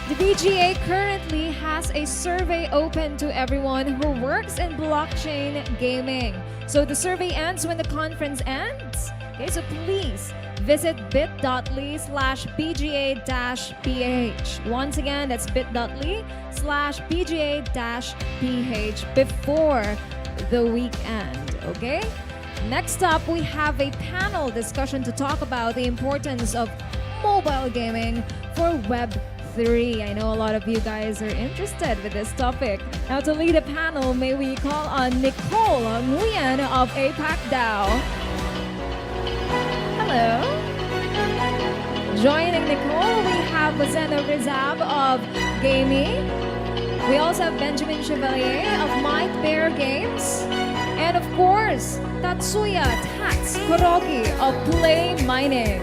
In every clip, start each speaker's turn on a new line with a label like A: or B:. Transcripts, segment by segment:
A: The VGA currently has a survey open to everyone who works in blockchain gaming. So the survey ends when the conference ends. Okay, so please visit bit.ly/BGA-PH. Once again, that's bit.ly/BGA-PH before the weekend, okay? Next up, we have a panel discussion to talk about the importance of mobile gaming for Web3. I know a lot of you guys are interested with this topic. Now to lead a panel, may we call on Nicole Nguyen of APAC DAO. Hello. Joining Nicole, we have Bazena Rizab of Gaming. We also have Benjamin Chevalier of Might Bear Games. And of course, Tatsuya Tats Kuroki of Play Mining.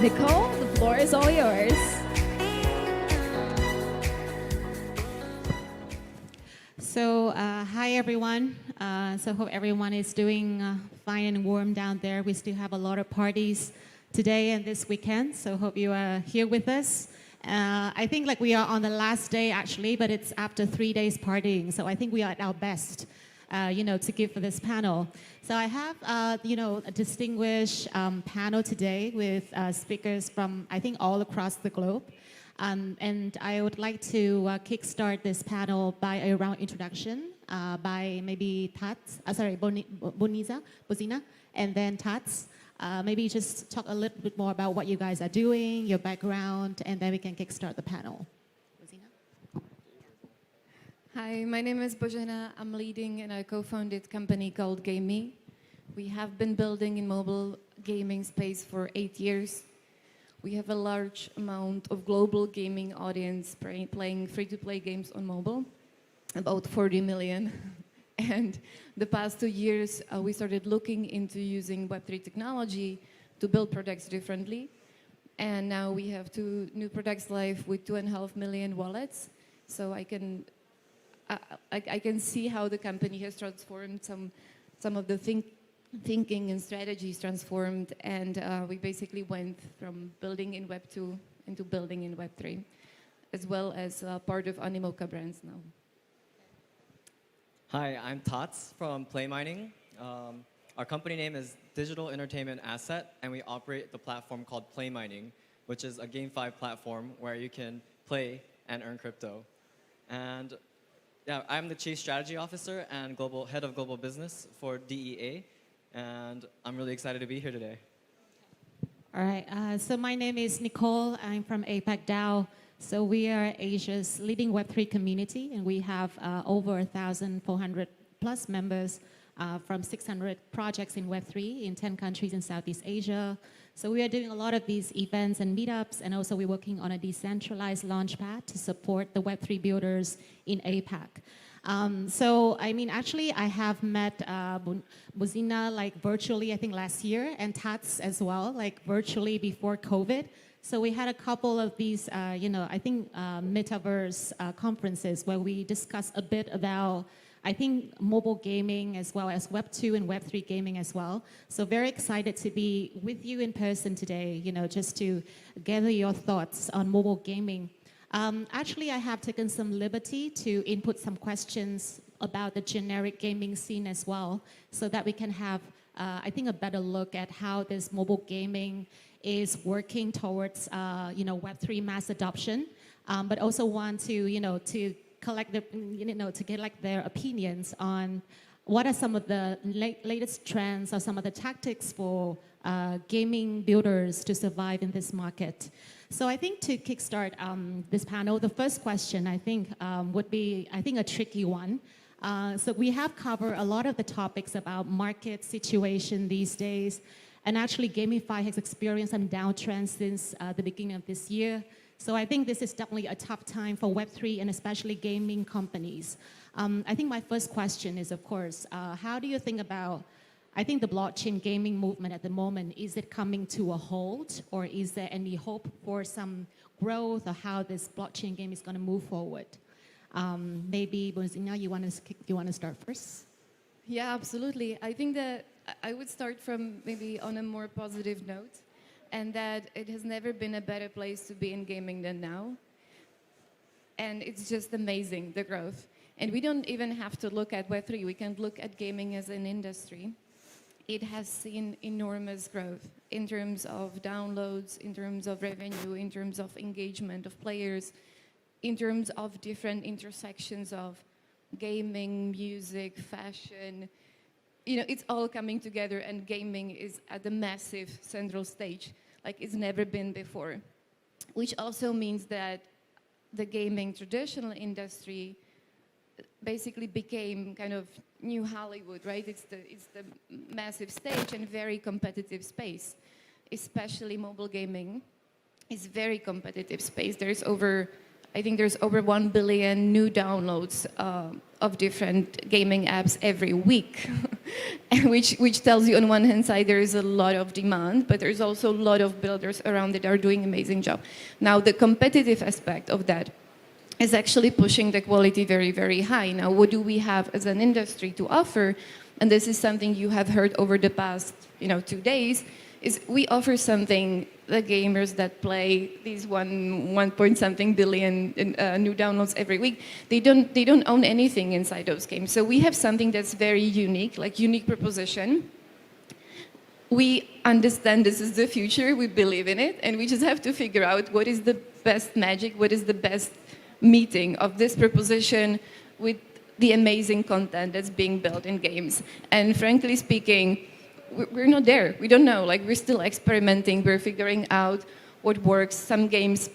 A: Nicole, the floor is all yours.
B: So, hi everyone. So hope everyone is doing fine and warm down there. We still have a lot of parties today and this weekend, so hope you are here with us. I think like we are on the last day actually, but it's after 3 days partying, so I think we are at our best, to give for this panel. So I have, a distinguished panel today with speakers from, I think, all across the globe. And I would like to kickstart this panel by a round introduction by maybe Bozina, and then Tats. Maybe just talk a little bit more about what you guys are doing, your background, and then we can kickstart the panel. Bozina?
C: Hi, my name is Bojana. I'm leading in a co-founded company called GameMe. We have been building in mobile gaming space for 8 years. We have a large amount of global gaming audience playing free-to-play games on mobile, about 40 million. And the past 2 years, we started looking into using Web3 technology to build products differently. And now we have 2 new products live with 2.5 million wallets. So I can see how the company has transformed some of the thinking and strategies transformed. And we basically went from building in Web 2 into building in Web 3, as well as part of Animoca brands now.
D: Hi, I'm Tots from Play Mining. Our company name is Digital Entertainment Asset, and we operate the platform called Play Mining, which is a GameFi platform where you can play and earn crypto. And yeah, I'm the Chief Strategy Officer and Head of Global Business for DEA, and I'm really excited to be here today.
B: All right, so my name is Nicole. I'm from APAC DAO. So we are Asia's leading Web3 community, and we have over 1,400 plus members from 600 projects in Web3 in 10 countries in Southeast Asia. So we are doing a lot of these events and meetups, and also we're working on a decentralized launchpad to support the Web3 builders in APAC. Actually, I have met Bozina virtually, I think last year, and Tats as well, virtually before COVID. So we had a couple of these, metaverse conferences where we discussed a bit about, I think, mobile gaming as well as Web 2 and Web 3 gaming as well. So very excited to be with you in person today, just to gather your thoughts on mobile gaming. Actually, I have taken some liberty to input some questions about the generic gaming scene as well, so that we can have, I think, a better look at how this mobile gaming is working towards, Web3 mass adoption, but also want to, to collect the, to get their opinions on what are some of the latest trends or some of the tactics for gaming builders to survive in this market. So I think to kickstart this panel, the first question I think would be, I think, a tricky one. So we have covered a lot of the topics about market situation these days. And actually, GameFi has experienced some downtrends since the beginning of this year. So I think this is definitely a tough time for Web3 and especially gaming companies. I think my first question is, of course, how do you think about, I think, the blockchain gaming movement at the moment? Is it coming to a halt, or is there any hope for some growth, or how this blockchain game is going to move forward? Maybe, Bozina, you want to start first?
C: Yeah, absolutely. I think that I would start from maybe on a more positive note. and that it has never been a better place to be in gaming than now. And it's just amazing, the growth. And we don't even have to look at Web3, we can look at gaming as an industry. It has seen enormous growth in terms of downloads, in terms of revenue, in terms of engagement of players, in terms of different intersections of gaming, music, fashion. You know, it's all coming together, and gaming is at the massive central stage, like it's never been before. Which also means that the gaming traditional industry basically became kind of new Hollywood, right? It's the massive stage and very competitive space, especially mobile gaming is very competitive space. I think there's over 1 billion new downloads of different gaming apps every week, and which tells you on one hand side there is a lot of demand, but there's also a lot of builders around that are doing an amazing job. Now the competitive aspect of that is actually pushing the quality very, very high. Now, what do we have as an industry to offer? And this is something you have heard over the past, 2 days, is we offer something the gamers that play these 1 point something billion new downloads every week, they don't own anything inside those games. So we have something that's very unique, like unique proposition. We understand this is the future, we believe in it, and we just have to figure out what is the best magic, what is the best meeting of this proposition with the amazing content that's being built in games. And frankly speaking, we're not there. We don't know. Like, we're still experimenting. We're figuring out what works. Some games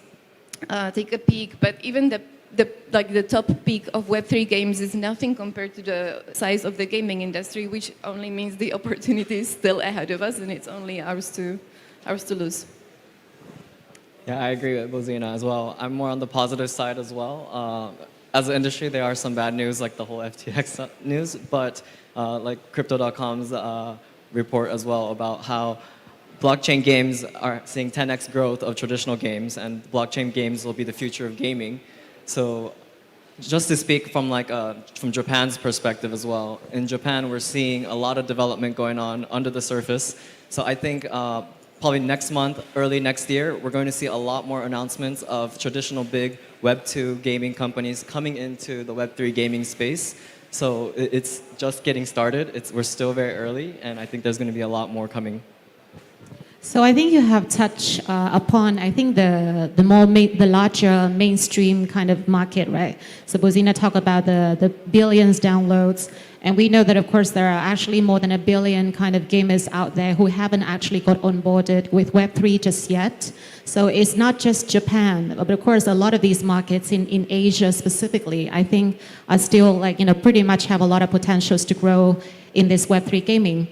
C: take a peak, but even the top peak of Web3 games is nothing compared to the size of the gaming industry, which only means the opportunity is still ahead of us, and it's only ours to lose.
D: Yeah, I agree with Bozina as well. I'm more on the positive side as well. As an industry, there are some bad news, like the whole FTX news, but like Crypto.com's report as well about how blockchain games are seeing 10x growth of traditional games, and blockchain games will be the future of gaming. So just to speak from from Japan's perspective as well, in Japan, we're seeing a lot of development going on under the surface. So I think probably next month, early next year, we're going to see a lot more announcements of traditional big Web2 gaming companies coming into the Web3 gaming space. So it's just getting started. We're still very early, and I think there's going to be a lot more coming.
B: So I think you have touched upon, I think, the larger mainstream kind of market, right? So Bozina talked about the billions downloads, and we know that, of course, there are actually more than 1 billion kind of gamers out there who haven't actually got onboarded with Web3 just yet. So it's not just Japan, but of course, a lot of these markets in Asia specifically, I think, are still pretty much have a lot of potentials to grow in this Web3 gaming.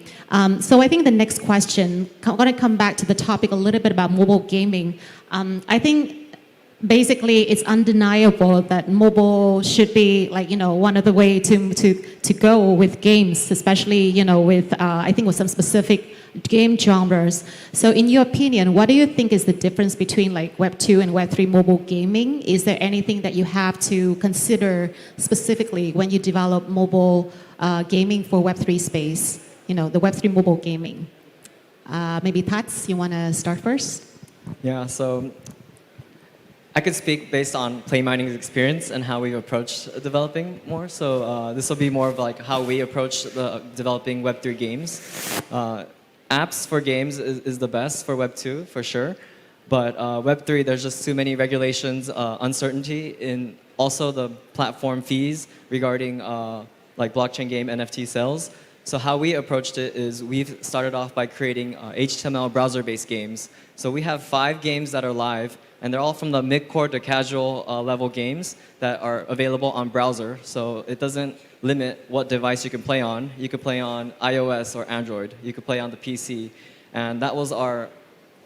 B: So I think the next question, I'm going to come back to the topic a little bit about mobile gaming. I think basically it's undeniable that mobile should be one of the way to go with games, especially with I think with some specific game genres. So in your opinion, what do you think is the difference between Web 2 and Web 3 mobile gaming? Is there anything that you have to consider specifically when you develop mobile gaming for Web 3 space, the Web 3 mobile gaming? Maybe Tats, you want to start first?
D: Yeah, so I could speak based on Play Mining's experience and how we've approached developing more. So this will be more of how we approach developing Web3 games. Apps for games is the best for Web 2, for sure. But Web 3, there's just too many regulations, uncertainty in also the platform fees regarding blockchain game NFT sales. So how we approached it is we've started off by creating HTML browser-based games. So we have 5 games that are live, and they're all from the mid-core to casual level games that are available on browser. So it doesn't limit what device you can play on. You could play on iOS or Android. You could play on the PC. And that was our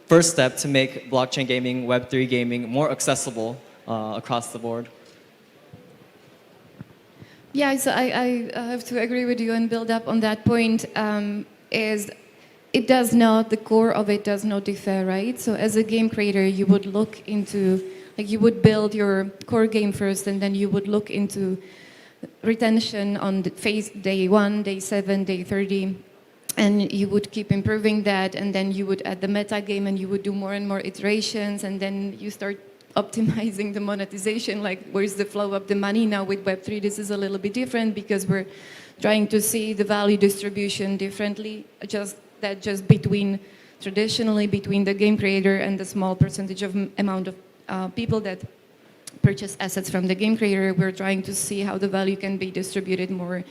D: first step to make blockchain gaming, Web3 gaming more accessible across the board.
C: Yeah, so I have to agree with you and build up on that point. Is it does not, the core of it does not differ, right? So as a game creator, you would look into, you would build your core game first, and then you would look into retention on the phase day 1, day 7, day 30. and you would keep improving that, and then you would add the meta game, and you would do more and more iterations, and then you start optimizing the monetization, like where's the flow of the money. Now with Web3, this is a little bit different because we're trying to see the value distribution differently, just traditionally between the game creator and the small percentage of amount of people that purchase assets from the game creator. We're trying to see how the value can be distributed more,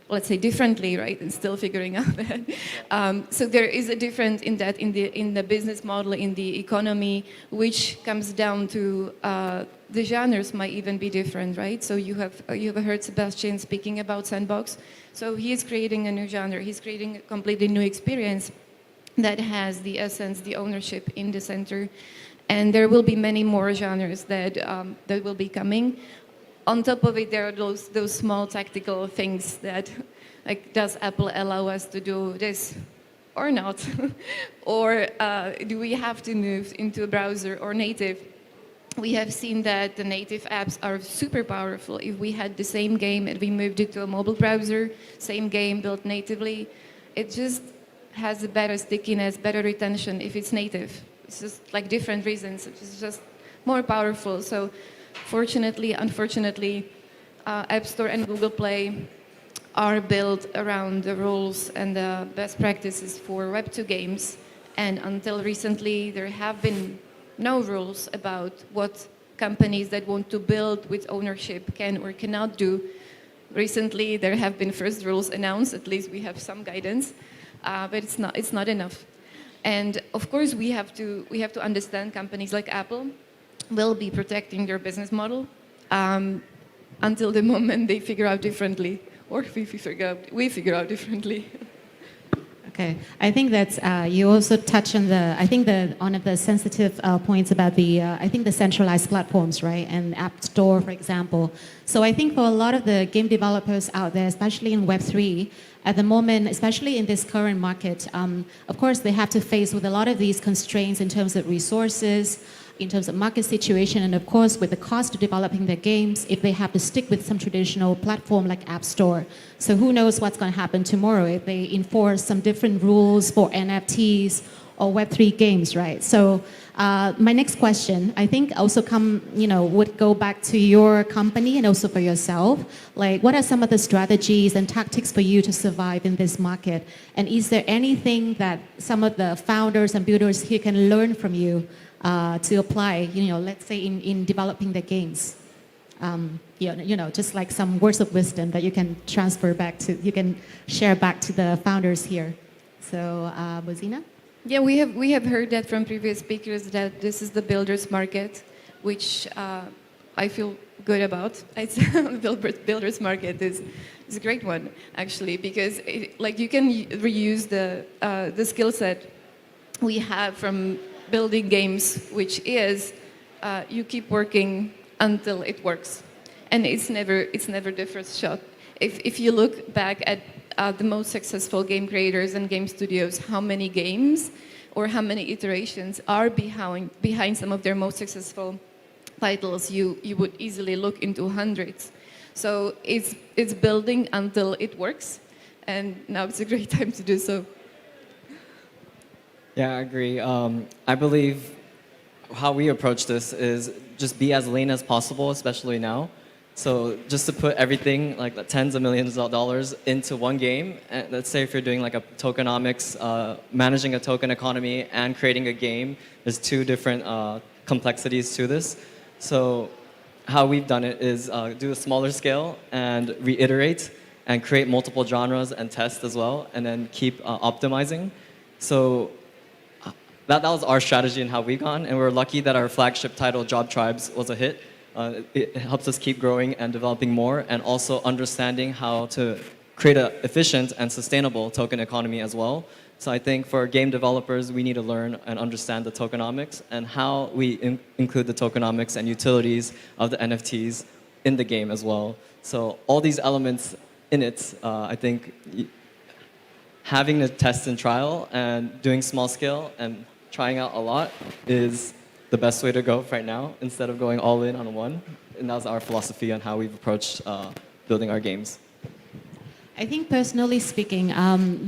C: let's say, differently, right? And still figuring out that. So there is a difference in that, in the business model, in the economy, which comes down to the genres might even be different, right? So you have heard Sebastian speaking about Sandbox. So he is creating a new genre. He's creating a completely new experience that has the essence, the ownership in the center. And there will be many more genres that will be coming. On top of it, there are those small tactical things that, like, does Apple allow us to do this or not? Or do we have to move into a browser or native? We have seen that the native apps are super powerful. If we had the same game and we moved it to a mobile browser, same game built natively, it just has a better stickiness, better retention if it's native. It's just like different reasons. It's just more powerful. So fortunately, unfortunately, App Store and Google Play are built around the rules and the best practices for Web2 games. And until recently, there have been no rules about what companies that want to build with ownership can or cannot do. Recently, there have been first rules announced. At least we have some guidance, but it's not enough. And of course, we have to understand companies like Apple will be protecting their business model until the moment they figure out differently, or we figure out differently.
B: Okay, I think that's you also touch on one of the sensitive points about the centralized platforms, right, and App Store, for example. So I think for a lot of the game developers out there, especially in Web3, at the moment, especially in this current market, of course they have to face with a lot of these constraints in terms of resources, in terms of market situation, and of course with the cost of developing their games, if they have to stick with some traditional platform like App Store. So who knows what's going to happen tomorrow if they enforce some different rules for NFTs or Web3 games, right? So my next question, I think also would go back to your company and also for yourself. Like, what are some of the strategies and tactics for you to survive in this market? And is there anything that some of the founders and builders here can learn from you to apply, let's say in developing the games? Just like some words of wisdom that you can you can share back to the founders here. So, Bozina?
C: Yeah, we have heard that from previous speakers that this is the builders market, which I feel good about. Builders market is a great one, actually, because you can reuse the skill set we have from building games, which is you keep working until it works, and it's never the first shot. If you look back at the most successful game creators and game studios, how many games or how many iterations are behind some of their most successful titles, you would easily look into hundreds. So it's building until it works, and now it's a great time to do so.
D: Yeah, I agree. I believe how we approach this is just be as lean as possible, especially now. So just to put everything, like the tens of millions of dollars, into one game. And let's say if you're doing like a tokenomics, managing a token economy and creating a game, there's two different complexities to this. So how we've done it is do a smaller scale and reiterate and create multiple genres and test as well, and then keep optimizing. So that was our strategy and how we've gone, and we're lucky that our flagship title, Job Tribes, was a hit. It helps us keep growing and developing more, and also understanding how to create an efficient and sustainable token economy as well. So I think for game developers, we need to learn and understand the tokenomics and how we include the tokenomics and utilities of the NFTs in the game as well. So all these elements in it, I think having the test and trial and doing small scale and trying out a lot is the best way to go right now, instead of going all in on one. And that was our philosophy on how we've approached building our games.
B: I think personally speaking,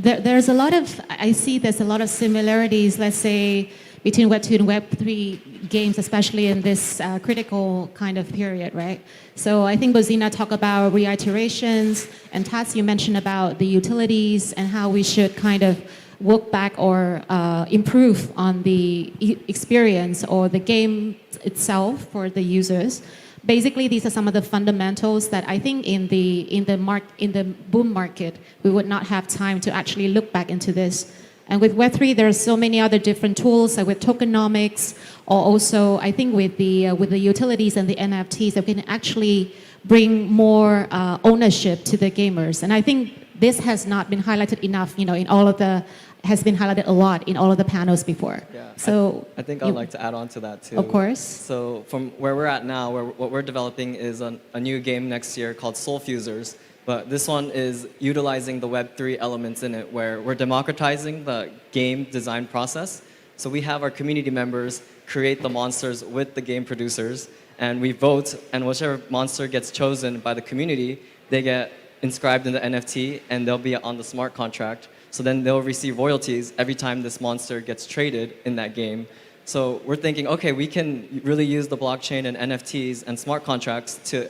B: there's a lot of, I see there's a lot of similarities, let's say, between Web2 and Web3 games, especially in this critical kind of period, right? So I think Bozina talked about reiterations, and Tats, you mentioned about the utilities and how we should kind of work back or improve on the experience or the game itself for the users. Basically, these are some of the fundamentals that I think in the boom market, we would not have time to actually look back into this. And with Web3, there are so many other different tools, like with tokenomics, or also I think with the utilities and the NFTs, that we can actually bring more ownership to the gamers. And I think this has not been highlighted enough, in all of the, has been highlighted a lot in all of the panels before.
D: Yeah,
B: so
D: I think I'd like to add on to that too.
B: Of course.
D: So from where we're at now, what we're developing is a new game next year called Soul Fusers. But this one is utilizing the Web3 elements in it, where we're democratizing the game design process. So we have our community members create the monsters with the game producers, and we vote, and whichever monster gets chosen by the community, they get inscribed in the NFT, and they'll be on the smart contract. So then they'll receive royalties every time this monster gets traded in that game. So we're thinking, okay, we can really use the blockchain and NFTs and smart contracts to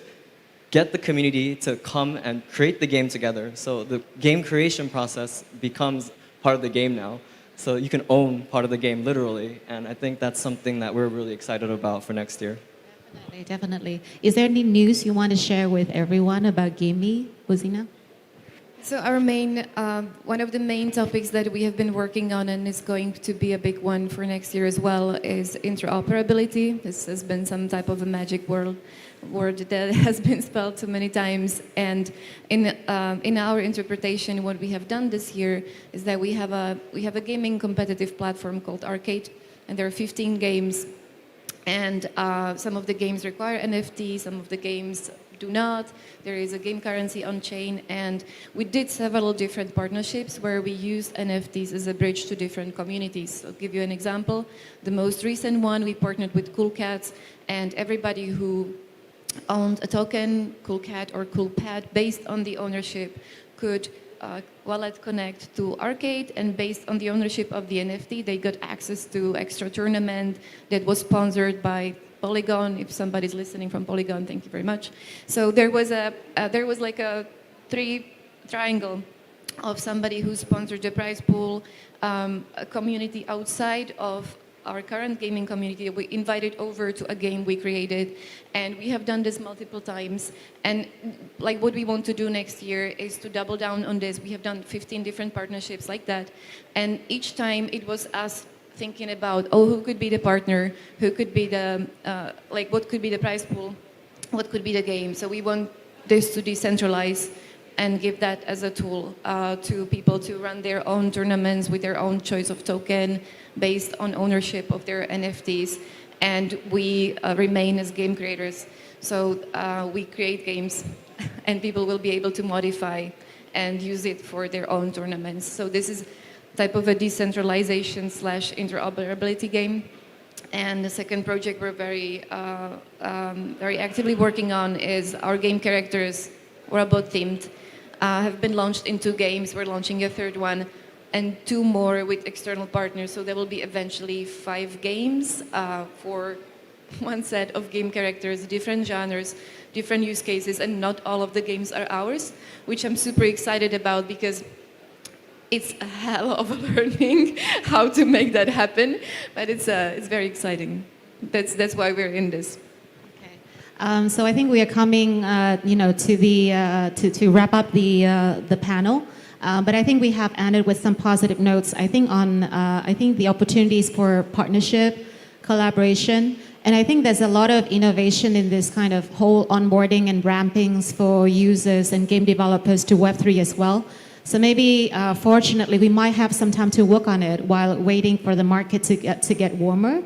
D: get the community to come and create the game together. So the game creation process becomes part of the game now. So you can own part of the game literally. And I think that's something that we're really excited about for next year.
B: Definitely, definitely. Is there any news you want to share with everyone about GameMe, Bozina?
C: So our main, one of the main topics that we have been working on, and is going to be a big one for next year as well, is interoperability. This has been some type of a magic word that has been spelled too many times. And in our interpretation, what we have done this year is that we have a gaming competitive platform called Arcade, and there are 15 games. And some of the games require NFT, some of the games do not. There is a game currency on chain, and we did several different partnerships where we used NFTs as a bridge to different communities. I'll give you an example. The most recent one, we partnered with Cool Cats, and everybody who owned a token, Cool Cat or Cool Pet, based on the ownership, could wallet connect to Arcade, and based on the ownership of the NFT, they got access to extra tournament that was sponsored by Polygon. If somebody's listening from Polygon, thank you very much. So there was like a triangle of somebody who sponsored the prize pool, a community outside of our current gaming community we invited over to a game we created, and we have done this multiple times. And like what we want to do next year is to double down on this. We have done 15 different partnerships like that, and each time it was us thinking about, oh, who could be the partner, who could be the, like what could be the prize pool, what could be the game. So we want this to decentralize and give that as a tool to people to run their own tournaments with their own choice of token based on ownership of their NFTs. And we remain as game creators. So we create games and people will be able to modify and use it for their own tournaments. So this is type of a decentralization / interoperability game. And the second project we're very actively working on is our game characters, robot themed, have been launched in 2 games. We're launching a third one, and 2 more with external partners. So there will be eventually 5 games for one set of game characters, different genres, different use cases, and not all of the games are ours, which I'm super excited about because it's a hell of a learning how to make that happen, but it's very exciting. That's why we're in this.
B: So I think we are coming, to the to wrap up the panel. But I think we have ended with some positive notes. I think on the opportunities for partnership, collaboration, and I think there's a lot of innovation in this kind of whole onboarding and rampings for users and game developers to Web3 as well. So maybe, fortunately, we might have some time to work on it while waiting for the market to get warmer.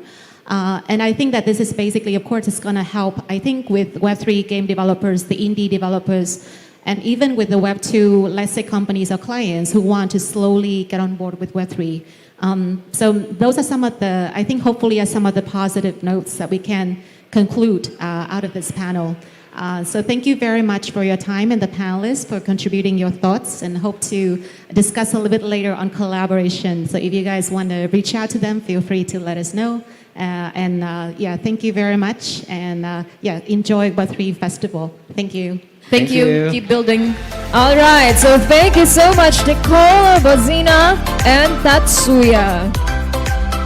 B: And I think that this is basically, of course, it's going to help, I think, with Web3 game developers, the indie developers, and even with the Web2, let's say, companies or clients who want to slowly get on board with Web3. So those are some of the, I think, hopefully, are some of the positive notes that we can conclude out of this panel. So thank you very much for your time and the panelists for contributing your thoughts, and hope to discuss a little bit later on collaboration. So if you guys want to reach out to them, feel free to let us know. Yeah, thank you very much. And yeah, enjoy Web3 Festival. Thank you.
C: Thank you.
D: you.
C: Keep building.
A: All right, so thank you so much, Nicole, Bozina, and Tatsuya.